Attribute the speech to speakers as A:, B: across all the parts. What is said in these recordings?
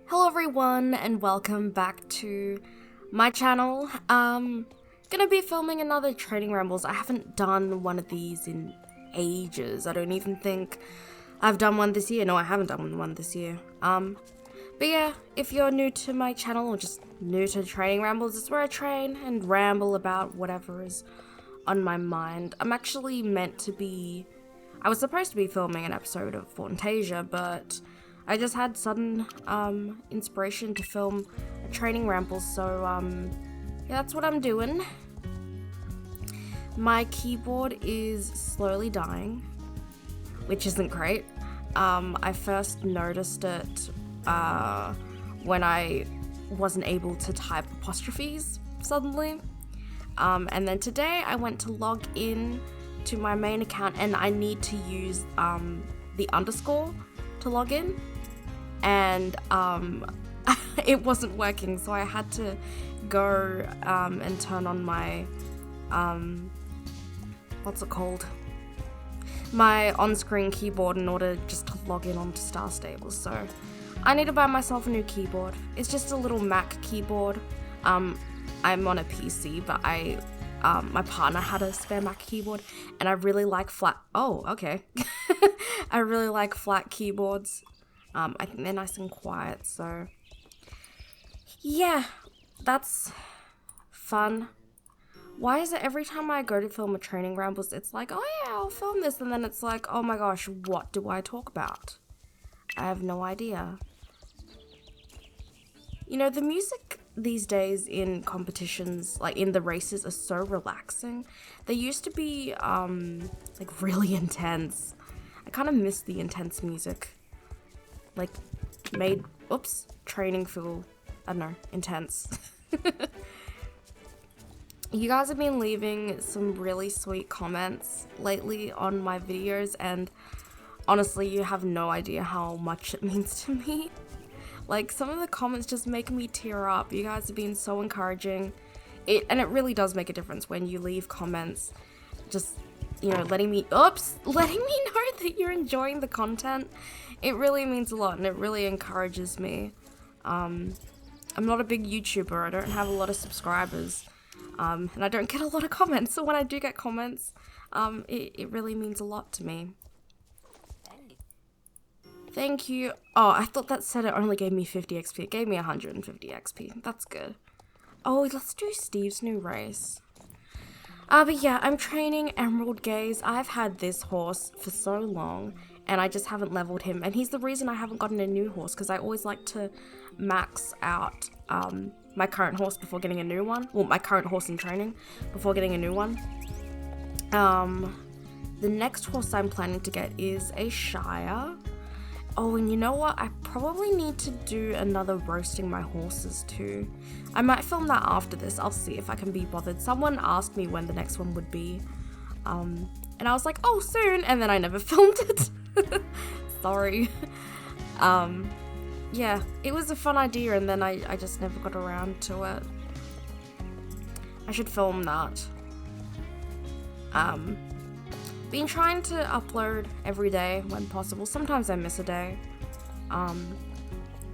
A: Hello everyone and welcome back to my channel. Gonna be filming another training rambles. I haven't done one of these in ages. I don't even think I've done one this year. No, I haven't done one this year. But yeah, if you're new to my channel or just new to training rambles, it's where I train and ramble about whatever is on my mind. I'm actually I was supposed to be filming an episode of Fauntasia, but I just had sudden inspiration to film a training ramble, so yeah, that's what I'm doing. My keyboard is slowly dying, which isn't great. I first noticed it when I wasn't able to type apostrophes suddenly. And then today I went to log in to my main account and I need to use the underscore to log in. And it wasn't working, so I had to go and turn on my my on-screen keyboard in order just to log in onto Star Stable. So I need to buy myself a new keyboard. It's just a little Mac keyboard. I'm on a PC, but my partner had a spare Mac keyboard, and I really like flat. Oh, okay. I really like flat keyboards. I think they're nice and quiet, so yeah, that's fun. Why is it every time I go to film a training rambles, it's like, oh yeah, I'll film this, and then it's like, oh my gosh, what do I talk about? I have no idea. You know, the music these days in competitions, like in the races, are so relaxing. They used to be, like really intense. I kind of miss the intense music. Like, made, training feel, I don't know, intense. You guys have been leaving some really sweet comments lately on my videos, and honestly, you have no idea how much it means to me. Like, some of the comments just make me tear up. You guys have been so encouraging. And it really does make a difference when you leave comments, just, you know, letting me know that you're enjoying the content. It really means a lot, and it really encourages me. I'm not a big YouTuber. I don't have a lot of subscribers, and I don't get a lot of comments. So when I do get comments, it really means a lot to me. Thank you. Oh, I thought that said it only gave me 50 XP. It gave me 150 XP. That's good. Oh, let's do Steve's new race. But yeah, I'm training Emerald Gaze. I've had this horse for so long, and I just haven't leveled him. And he's the reason I haven't gotten a new horse, because I always like to max out my current horse before getting a new one. Well, my current horse in training before getting a new one. The next horse I'm planning to get is a Shire. Oh, and you know what? I probably need to do another roasting my horses too. I might film that after this. I'll see if I can be bothered. Someone asked me when the next one would be. And I was like, oh, soon. And then I never filmed it. Sorry. Yeah, it was a fun idea, and then I just never got around to it. I should film that. Been trying to upload every day when possible. Sometimes I miss a day.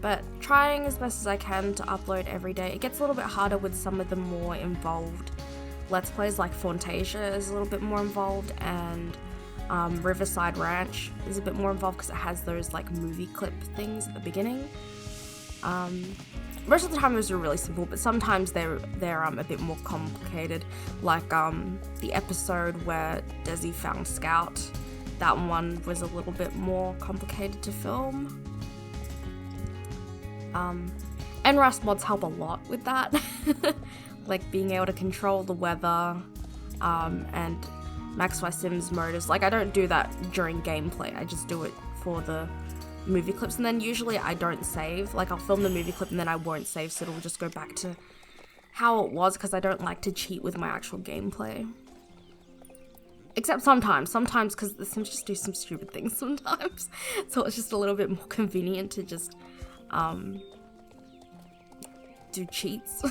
A: But trying as best as I can to upload every day. It gets a little bit harder with some of the more involved Let's Plays, like Fauntasia is a little bit more involved, and Riverside Ranch is a bit more involved because it has those like movie clip things at the beginning. Most of the time those are really simple, but sometimes they're a bit more complicated, like the episode where Desi found Scout. That one was a little bit more complicated to film. And Rust mods help a lot with that, like being able to control the weather, and Maxify Sims motors. Like, I don't do that during gameplay, I just do it for the movie clips, and then usually I don't save. Like, I'll film the movie clip and then I won't save, so it'll just go back to how it was, because I don't like to cheat with my actual gameplay. Except sometimes because the Sims just do some stupid things sometimes, so it's just a little bit more convenient to just do cheats.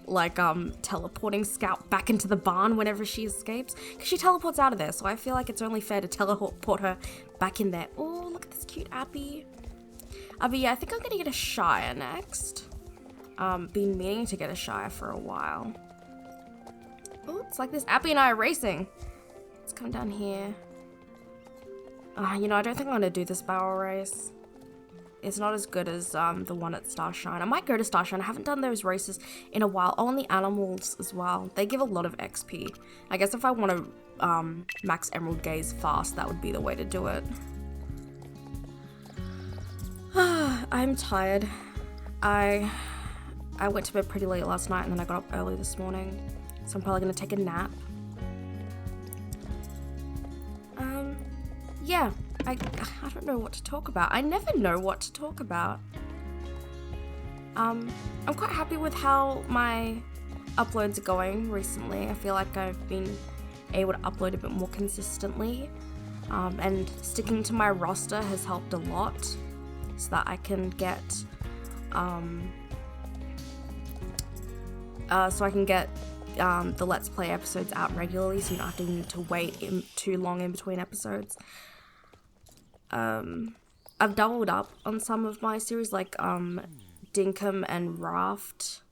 A: Like teleporting Scout back into the barn whenever she escapes, because she teleports out of there, so I feel like it's only fair to teleport her back in there. Oh, look at this cute Appy. But yeah, I think I'm gonna get a Shire next. Been meaning to get a Shire for a while. Oh, it's like this. Appy and I are racing. Let's come down here. You know, I don't think I'm gonna do this barrel race. It's not as good as the one at Starshine. I might go to Starshine. I haven't done those races in a while. Oh, and the animals as well. They give a lot of XP. I guess if I want to max Emerald Gaze fast, that would be the way to do it. I'm tired. I went to bed pretty late last night and then I got up early this morning. So I'm probably gonna take a nap. Yeah, I don't know what to talk about. I never know what to talk about. I'm quite happy with how my uploads are going recently. I feel like I've been able to upload a bit more consistently. And sticking to my roster has helped a lot so that I can get the Let's Play episodes out regularly, so you don't have to need to wait too long in between episodes. I've doubled up on some of my series, like Dinkum and Raft.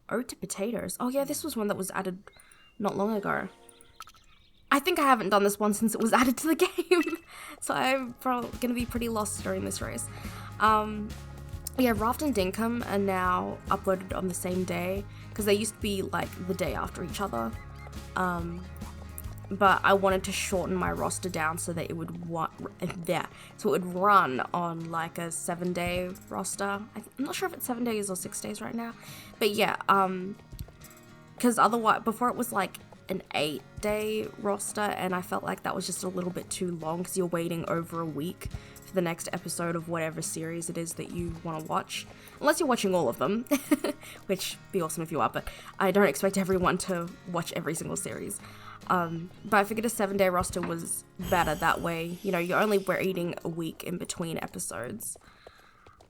A: Ode to Potatoes. Oh yeah, this was one that was added not long ago. I think I haven't done this one since it was added to the game, so I'm probably going to be pretty lost during this race. Yeah, Raft and Dinkum are now uploaded on the same day, because they used to be like the day after each other. But I wanted to shorten my roster down so that it would run on like a 7-day roster. I'm not sure if it's 7 days or 6 days right now, but yeah, because otherwise before it was like an 8-day roster, and I felt like that was just a little bit too long because you're waiting over a week for the next episode of whatever series it is that you want to watch, unless you're watching all of them, which would be awesome if you are, but I don't expect everyone to watch every single series. But I figured a 7-day roster was better that way. You know, you're only waiting a week in between episodes.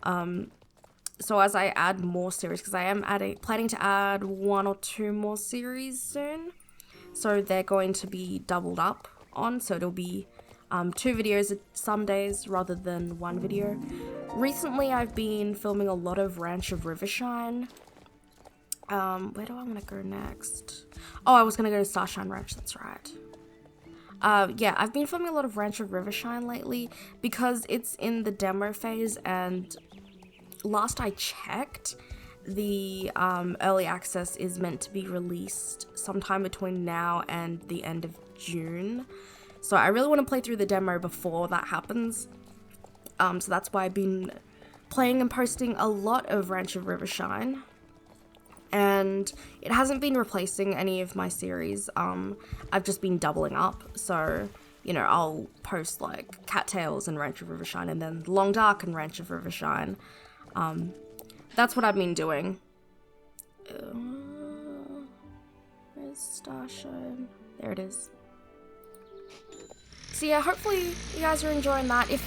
A: So as I add more series, because I am planning to add 1 or 2 more series soon, so they're going to be doubled up on, so it'll be 2 videos some days rather than 1 video. Recently I've been filming a lot of Ranch of Riverside. Where do I want to go next? Oh, I was going to go to Starshine Ranch, that's right. Yeah, I've been filming a lot of Ranch of Riverside lately because it's in the demo phase, and last I checked, the early access is meant to be released sometime between now and the end of June. So I really want to play through the demo before that happens. So that's why I've been playing and posting a lot of Ranch of Riverside. And it hasn't been replacing any of my series. I've just been doubling up. So, you know, I'll post like Cattails and Ranch of Riverside, and then Long Dark and Ranch of Riverside. That's what I've been doing. Where's Starshine? There it is. So yeah, hopefully you guys are enjoying that. If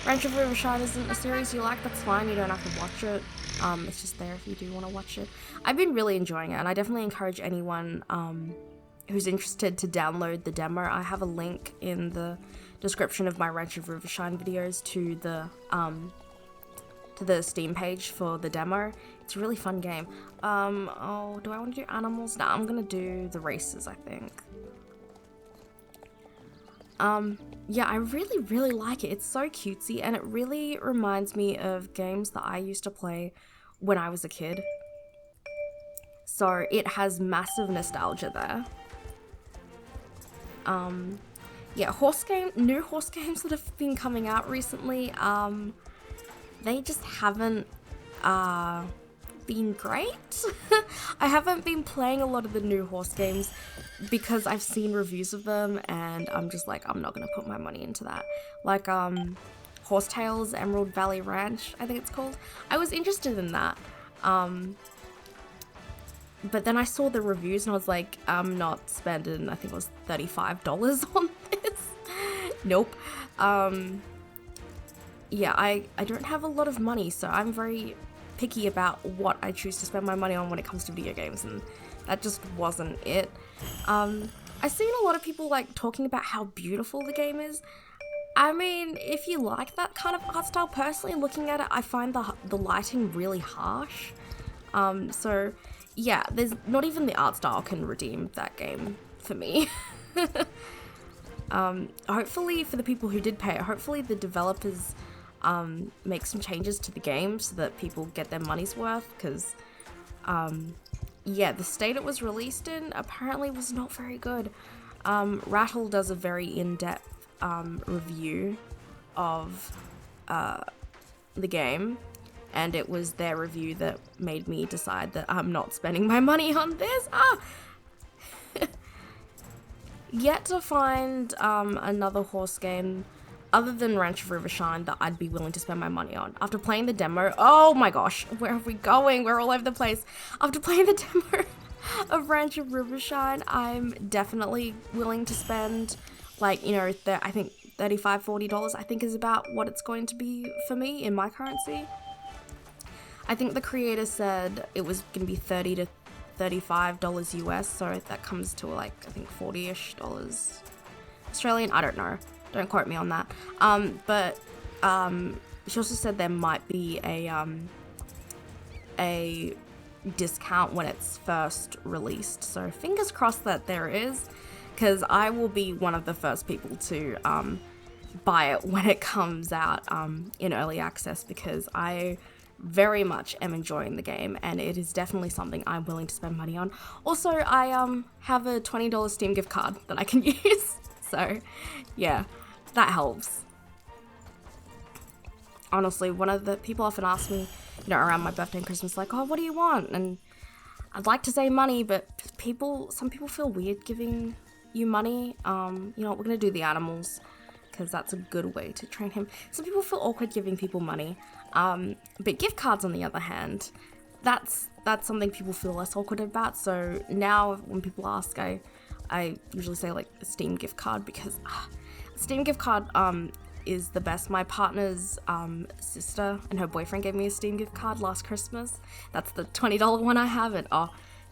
A: Ranch of Riverside isn't a series you like, that's fine. You don't have to watch it. It's just there if you do want to watch it. I've been really enjoying it, and I definitely encourage anyone who's interested to download the demo. I have a link in the description of my Ranch of Riverside videos to the Steam page for the demo. It's a really fun game. Oh, do I want to do animals? No, I'm gonna do the races, I think. Yeah, I really, really like it. It's so cutesy, and it really reminds me of games that I used to play when I was a kid. So it has massive nostalgia there. Yeah, new horse games that have been coming out recently, they just haven't, been great. I haven't been playing a lot of the new horse games because I've seen reviews of them, and I'm just like, I'm not gonna put my money into that. Like, Horsetails Emerald Valley Ranch, I think it's called. I was interested in that. But then I saw the reviews and I was like, I'm not spending, I think it was $35 on this. Nope. Yeah, I don't have a lot of money, so I'm very picky about what I choose to spend my money on when it comes to video games, and that just wasn't it. I've seen a lot of people like talking about how beautiful the game is. I mean, if you like that kind of art style, personally looking at it, I find the lighting really harsh. So yeah, there's not even the art style can redeem that game for me. Hopefully for the people who did pay it, hopefully the developers make some changes to the game so that people get their money's worth, because yeah, the state it was released in apparently was not very good. Rattle does a very in-depth review of the game, and it was their review that made me decide that I'm not spending my money on this. Yet to find another horse game other than Ranch of Riverside that I'd be willing to spend my money on. After playing the demo, oh my gosh, where are we going? We're all over the place. After playing the demo of Ranch of Riverside, I'm definitely willing to spend, like, you know, I think $35, $40 I think is about what it's going to be for me in my currency. I think the creator said it was going to be $30 to $35 US, so that comes to like, I think $40-ish Australian, I don't know. Don't quote me on that. But she also said there might be a discount when it's first released. So fingers crossed that there is, because I will be one of the first people to buy it when it comes out in early access, because I very much am enjoying the game and it is definitely something I'm willing to spend money on. Also, I have a $20 Steam gift card that I can use. So, yeah, that helps. Honestly, one of the people often ask me, you know, around my birthday and Christmas, like, oh, what do you want? And I'd like to say money, but some people feel weird giving you money. You know, we're gonna do the animals, because that's a good way to train him. Some people feel awkward giving people money. But gift cards, on the other hand, that's something people feel less awkward about. So now when people ask, I usually say like a Steam gift card, because Steam gift card is the best. My partner's sister and her boyfriend gave me a Steam gift card last Christmas. That's the $20 one I have, and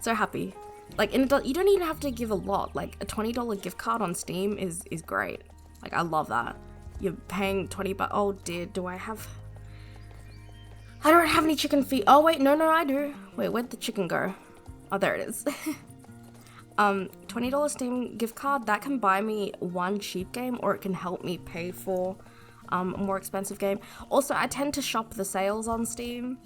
A: so happy. Like, and you don't even have to give a lot. Like, a $20 gift card on Steam is great. Like, I love that. You're paying 20 bucks. Oh dear, I don't have any chicken feet. Oh wait, no, I do. Wait, where'd the chicken go? Oh, there it is. $20 Steam gift card, that can buy me one cheap game, or it can help me pay for a more expensive game. Also, I tend to shop the sales on Steam.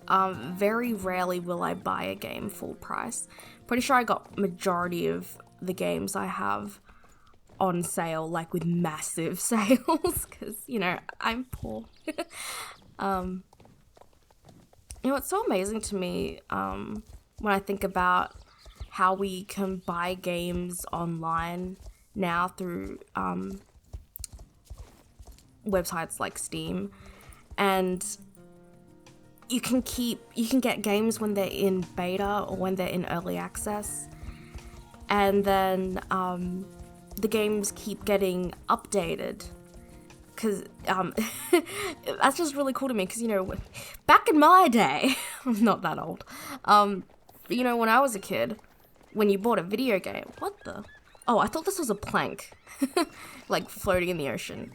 A: Very rarely will I buy a game full price. Pretty sure I got majority of the games I have on sale, like with massive sales, because, you know, I'm poor. You know, it's so amazing to me when I think about how we can buy games online now through websites like Steam, and you can get games when they're in beta or when they're in early access, and then the games keep getting updated. Because that's just really cool to me, because, you know, back in my day, I'm not that old, you know, when I was a kid, when you bought a video game, what the? Oh, I thought this was a plank, like floating in the ocean.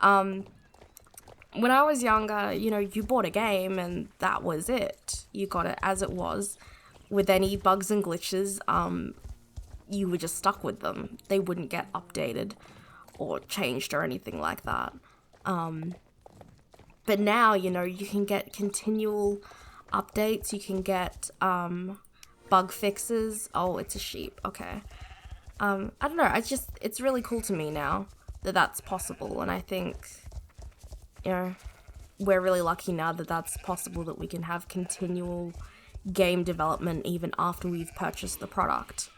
A: When I was younger, you know, you bought a game and that was it. You got it as it was. With any bugs and glitches, you were just stuck with them. They wouldn't get updated or changed or anything like that. But now, you know, you can get continual updates, you can get bug fixes. Oh, it's a sheep, okay. I don't know, it's really cool to me now that that's possible, and I think, you know, we're really lucky now that that's possible, that we can have continual game development even after we've purchased the product.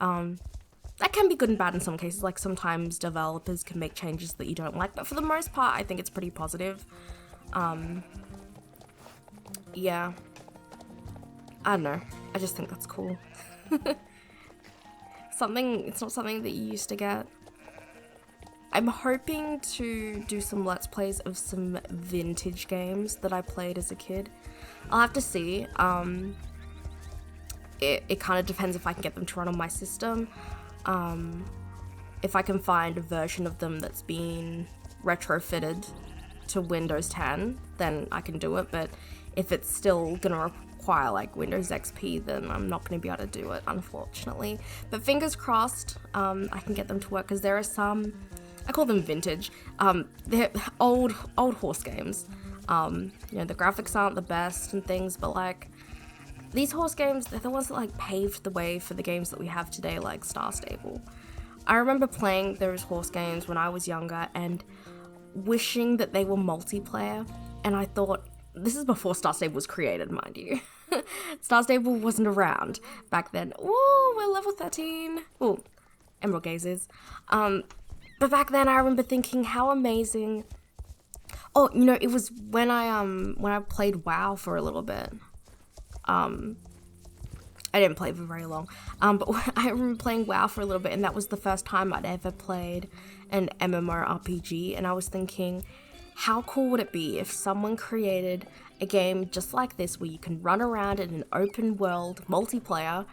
A: That can be good and bad in some cases, like sometimes developers can make changes that you don't like, but for the most part, I think it's pretty positive. Yeah. I don't know, I just think that's cool. It's not something that you used to get. I'm hoping to do some Let's Plays of some vintage games that I played as a kid. I'll have to see. It kind of depends if I can get them to run on my system. if I can find a version of them that's been retrofitted to Windows 10, then I can do it, but if it's still gonna require like Windows XP, then I'm not gonna be able to do it, unfortunately. But fingers crossed, I can get them to work, because there are some, I call them vintage, they're old horse games. You know, the graphics aren't the best and things, but like, these horse games, they're the ones that like paved the way for the games that we have today, like Star Stable. I remember playing those horse games when I was younger and wishing that they were multiplayer, and I thought, this is before Star Stable was created, mind you. Star Stable wasn't around back then. Ooh, we're level 13. Ooh, Emerald Gaze is. But back then I remember thinking how amazing. Oh, you know, it was when I played WoW for a little bit. I didn't play for very long, but I remember playing WoW for a little bit, and that was the first time I'd ever played an MMORPG, and I was thinking, how cool would it be if someone created a game just like this, where you can run around in an open world multiplayer,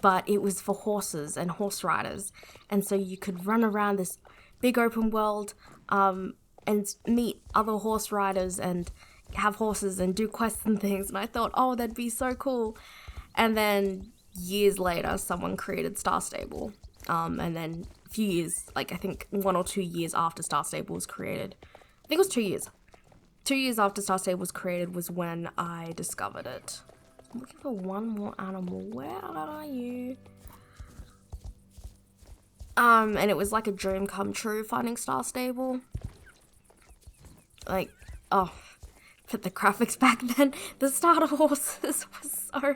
A: but it was for horses and horse riders, and so you could run around this big open world, and meet other horse riders and have horses and do quests and things, and I thought, oh, that'd be so cool. And then years later, someone created Star Stable. And then a few years, like I think 1 or 2 years after Star Stable was created, I think it was 2 years. 2 years after Star Stable was created was when I discovered it. I'm looking for one more animal. Where are you? And it was like a dream come true finding Star Stable. Like, oh, but the graphics back then, the starter horses was so,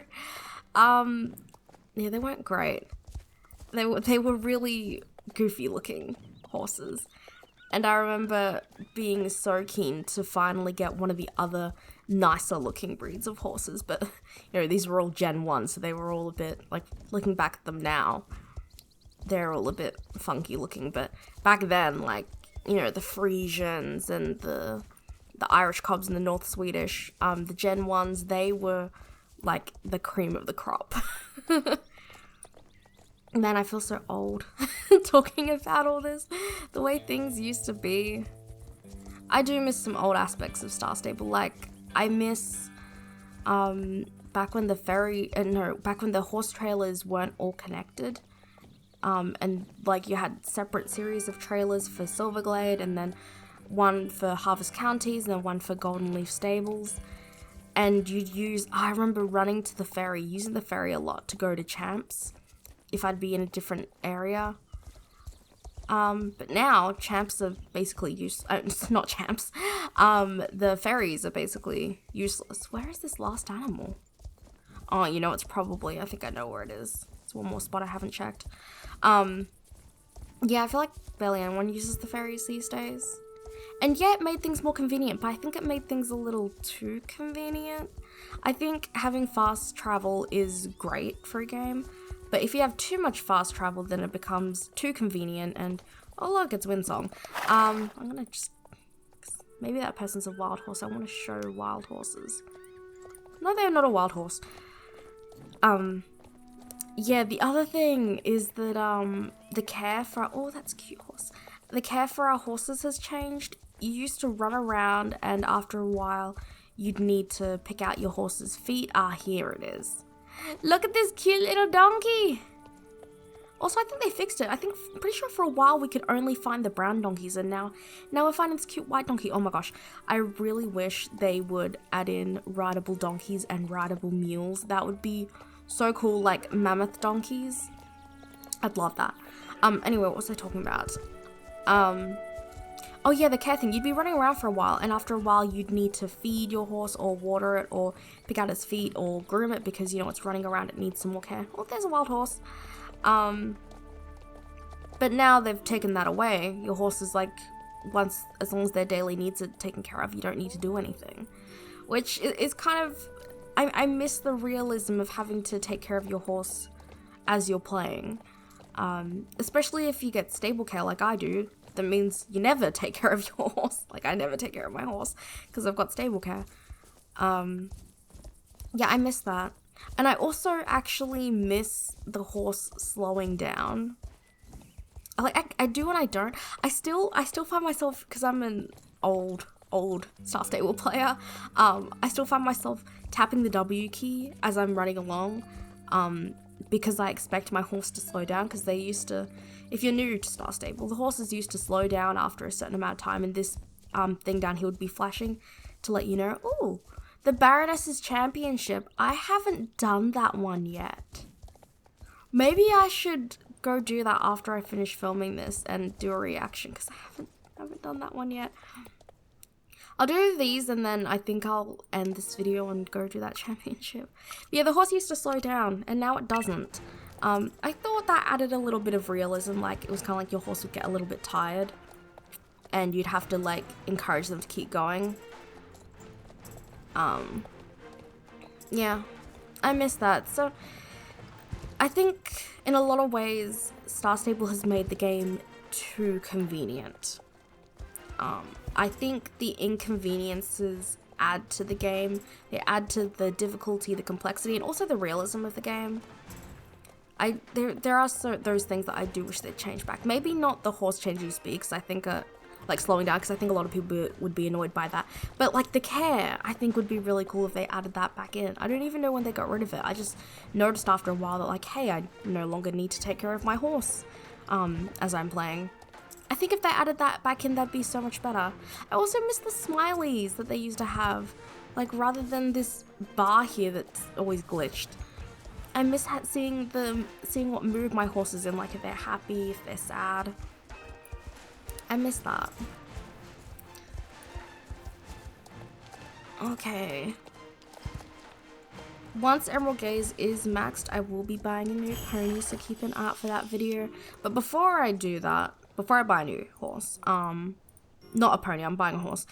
A: yeah, they weren't great. They were really goofy looking horses. And I remember being so keen to finally get one of the other nicer looking breeds of horses, but, you know, these were all Gen 1, so they were all a bit, like, looking back at them now, they're all a bit funky looking, but back then, like, you know, the Frisians and the Irish cobs and the North Swedish, the Gen 1s, they were like the cream of the crop. Man, I feel so old talking about all this, the way things used to be. I do miss some old aspects of Star Stable, like I miss back when the horse trailers weren't all connected. And like you had separate series of trailers for Silverglade, and then one for Harvest Counties, and then one for Golden Leaf Stables. And I remember running to the ferry, using the ferry a lot to go to Champs, if I'd be in a different area. But now, Champs are basically useless, not Champs, the ferries are basically useless. Where is this last animal? Oh, you know, it's probably, I think I know where it is. It's one more spot I haven't checked. Yeah, I feel like barely anyone uses the ferries these days. And yeah, it made things more convenient, but I think it made things a little too convenient. I think having fast travel is great for a game, but if you have too much fast travel, then it becomes too convenient, and oh look, it's Windsong. I'm gonna just, maybe that person's a wild horse. I want to show wild horses. No, they're not a wild horse. Yeah, the other thing is that, the care for, oh, that's a cute horse. The care for our horses has changed. You used to run around, and after a while, you'd need to pick out your horse's feet. Ah, here it is. Look at this cute little donkey. Also, I think they fixed it. I'm pretty sure for a while we could only find the brown donkeys, and now we're finding this cute white donkey. Oh my gosh. I really wish they would add in rideable donkeys and rideable mules. That would be so cool, like mammoth donkeys. I'd love that. Anyway, what was I talking about? Oh yeah, the care thing. You'd be running around for a while, and after a while you'd need to feed your horse or water it or pick out its feet or groom it because, you know, it's running around, it needs some more care. Oh, there's a wild horse. But now they've taken that away. Your horse is like, as long as their daily needs are taken care of, you don't need to do anything. Which is kind of, I miss the realism of having to take care of your horse as you're playing. Especially if you get stable care like I do. That means you never take care of your horse. Like, I never take care of my horse because I've got stable care. Yeah, I miss that. And I also actually miss the horse slowing down. I do and I don't. I still find myself, because I'm an old Star Stable player, I still find myself tapping the W key as I'm running along, because I expect my horse to slow down, because they used to, if you're new to Star Stable, the horses used to slow down after a certain amount of time, and this thing down here would be flashing to let you know, oh, the Baroness's Championship. I haven't done that one yet. Maybe I should go do that after I finish filming this and do a reaction, because I haven't done that one yet. I'll do these and then I think I'll end this video and go do that championship. But yeah, the horse used to slow down and now it doesn't. I thought that added a little bit of realism, like it was kind of like your horse would get a little bit tired and you'd have to like encourage them to keep going. Yeah, I miss that. So I think in a lot of ways Star Stable has made the game too convenient. I think the inconveniences add to the game. They add to the difficulty, the complexity, and also the realism of the game. There are those things that I do wish they'd change back. Maybe not the horse changing speed, because I think like slowing down, because I think a lot of people would be annoyed by that. But like the care, I think would be really cool if they added that back in. I don't even know when they got rid of it. I just noticed after a while that like, hey, I no longer need to take care of my horse as I'm playing. I think if they added that back in, that'd be so much better. I also miss the smileys that they used to have, like rather than this bar here that's always glitched. I miss seeing what mood my horse is in, like if they're happy, if they're sad. I miss that. Okay. Once Emerald Gaze is maxed, I will be buying a new pony, so keep an eye out for that video. But before I do that, before I buy a new horse, not a pony, I'm buying a horse.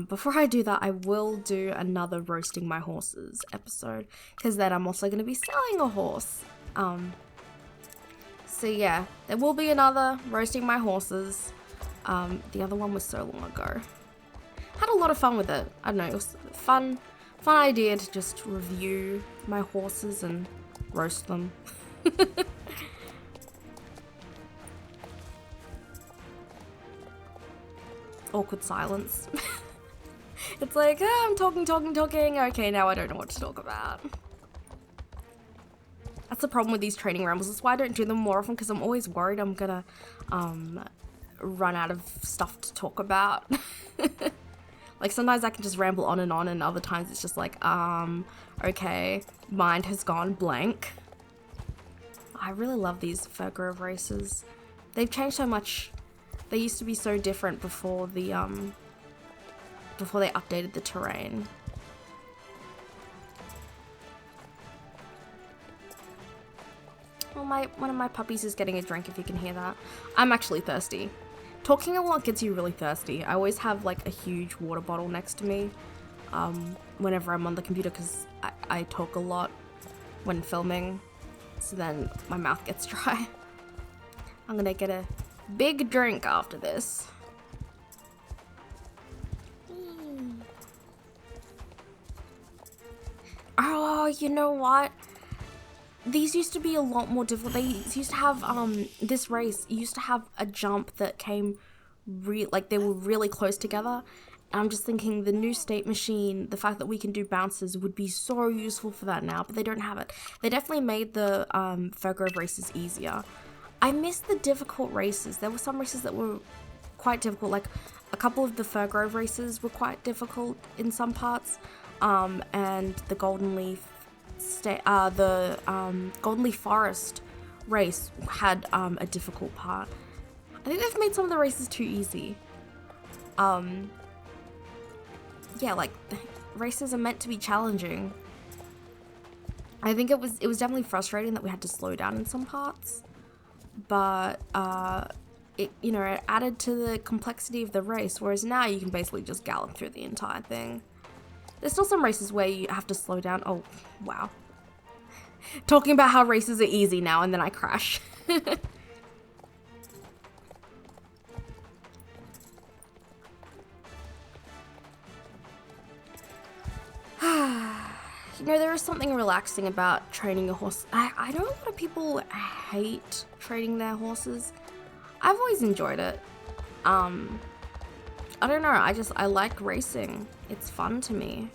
A: Before I do that, I will do another roasting my horses episode, because then I'm also going to be selling a horse. So yeah, there will be another roasting my horses. The other one was so long ago. Had a lot of fun with it. I don't know, it was a fun idea to just review my horses and roast them. Awkward silence. It's like, oh, I'm talking. Okay, now I don't know what to talk about. That's the problem with these training rambles. That's why I don't do them more often, because I'm always worried I'm gonna run out of stuff to talk about. Like sometimes I can just ramble on, and other times it's just like, okay, mind has gone blank. I really love these Fur Grove races. They've changed so much. They used to be so different before the before they updated the terrain. Well, one of my puppies is getting a drink, if you can hear that. I'm actually thirsty. Talking a lot gets you really thirsty. I always have like a huge water bottle next to me whenever I'm on the computer, because I talk a lot when filming, so then my mouth gets dry. I'm gonna get a big drink after this. Oh, you know what? These used to be a lot more difficult. They used to have, this race used to have a jump that came like they were really close together. And I'm just thinking the new state machine, the fact that we can do bounces would be so useful for that now, but they don't have it. They definitely made the Fur Grove races easier. I miss the difficult races. There were some races that were quite difficult, like a couple of the Fur Grove races were quite difficult in some parts, and the Golden Leaf Golden Leaf Forest race had a difficult part. I think they've made some of the races too easy. Yeah, like races are meant to be challenging. I think it was definitely frustrating that we had to slow down in some parts. But it added to the complexity of the race, whereas now you can basically just gallop through the entire thing. There's still some races where you have to slow down. Oh, wow. Talking about how races are easy now, and then I crash. You know, there is something relaxing about training a horse. I know a lot of people hate training their horses. I've always enjoyed it. I don't know, I like racing. It's fun to me.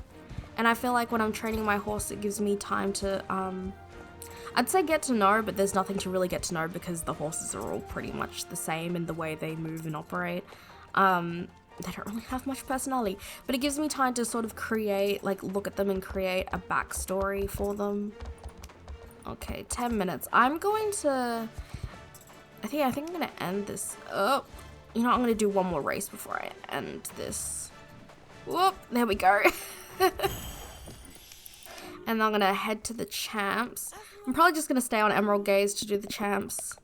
A: And I feel like when I'm training my horse, it gives me time to, I'd say get to know, but there's nothing to really get to know because the horses are all pretty much the same in the way they move and operate. They don't really have much personality, but it gives me time to sort of create, like look at them and create a backstory for them. Okay, 10 minutes. I'm going to, I think I'm gonna end this. Oh, you know, I'm gonna do one more race before I end this. Whoop, there we go. And I'm gonna head to the champs. I'm probably just gonna stay on Emerald Gaze to do the champs.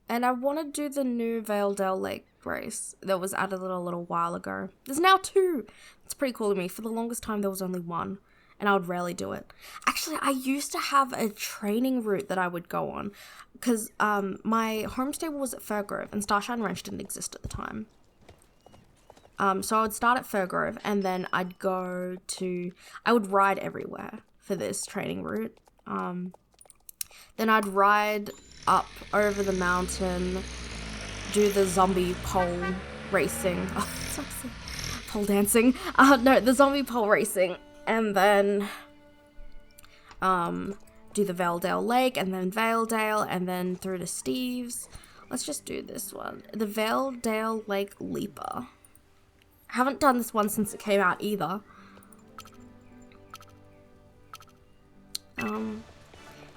A: And I want to do the new Valedale Lake race that was added a little while ago. There's now 2. It's pretty cool to me. For the longest time, there was only 1, and I would rarely do it. Actually, I used to have a training route that I would go on, because my home stable was at Fairgrove, and Starshine Ranch didn't exist at the time. So I would start at Fairgrove, and then I would ride everywhere for this training route. Then I'd ride up over the mountain, do the zombie pole racing. Oh, sorry, pole dancing. No, the zombie pole racing, and then do the Valedale Lake, and then Valedale, and then through to Steve's. Let's just do this one, the Valedale Lake Leaper. I haven't done this one since it came out either.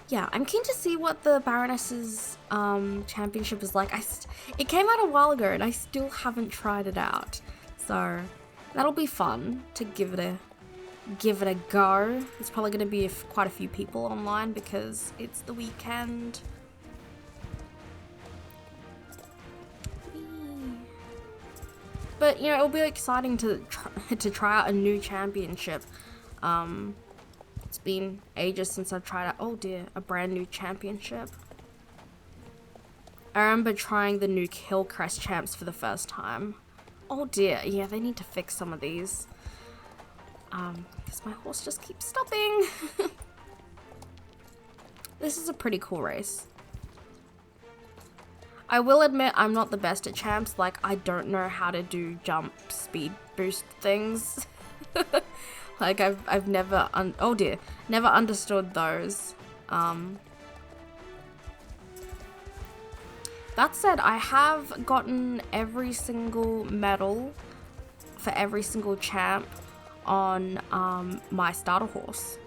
A: Yeah, I'm keen to see what the Baroness's championship is like. It came out a while ago and I still haven't tried it out. So that'll be fun to give it a go. There's probably going to be quite a few people online because it's the weekend. But, you know, it'll be exciting to try out a new championship. It's been ages since I've tried out, oh dear, a brand new championship. I remember trying the new Hillcrest champs for the first time. Oh dear, yeah, they need to fix some of these. Because my horse just keeps stopping. This is a pretty cool race. I will admit I'm not the best at champs, like I don't know how to do jump speed boost things. Like I've never, oh dear, never understood those. That said, I have gotten every single medal for every single champ on my starter horse.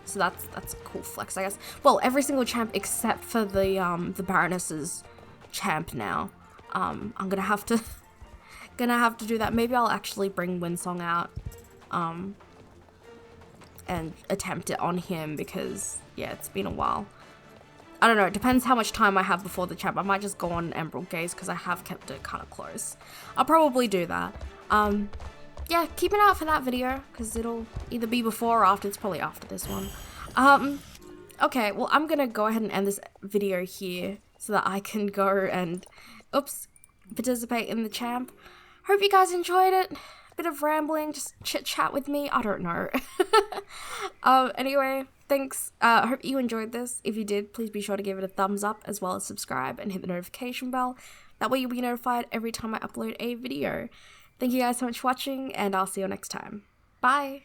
A: So that's a cool flex, I guess. Well, every single champ except for the Baroness's champ now. I'm gonna have to do that. Maybe I'll actually bring Winsong out and attempt it on him because yeah, it's been a while. I don't know, it depends how much time I have before the champ. I might just go on Emerald Gaze because I have kept it kind of close. I'll probably do that. Yeah, keep an eye out for that video because it'll either be before or after. It's probably after this one. Okay, well, I'm gonna go ahead and end this video here so that I can go and, participate in the champ. Hope you guys enjoyed it. Bit of rambling, just chit chat with me. I don't know. Anyway, thanks. Hope you enjoyed this. If you did, please be sure to give it a thumbs up as well as subscribe and hit the notification bell. That way you'll be notified every time I upload a video. Thank you guys so much for watching, and I'll see you next time. Bye!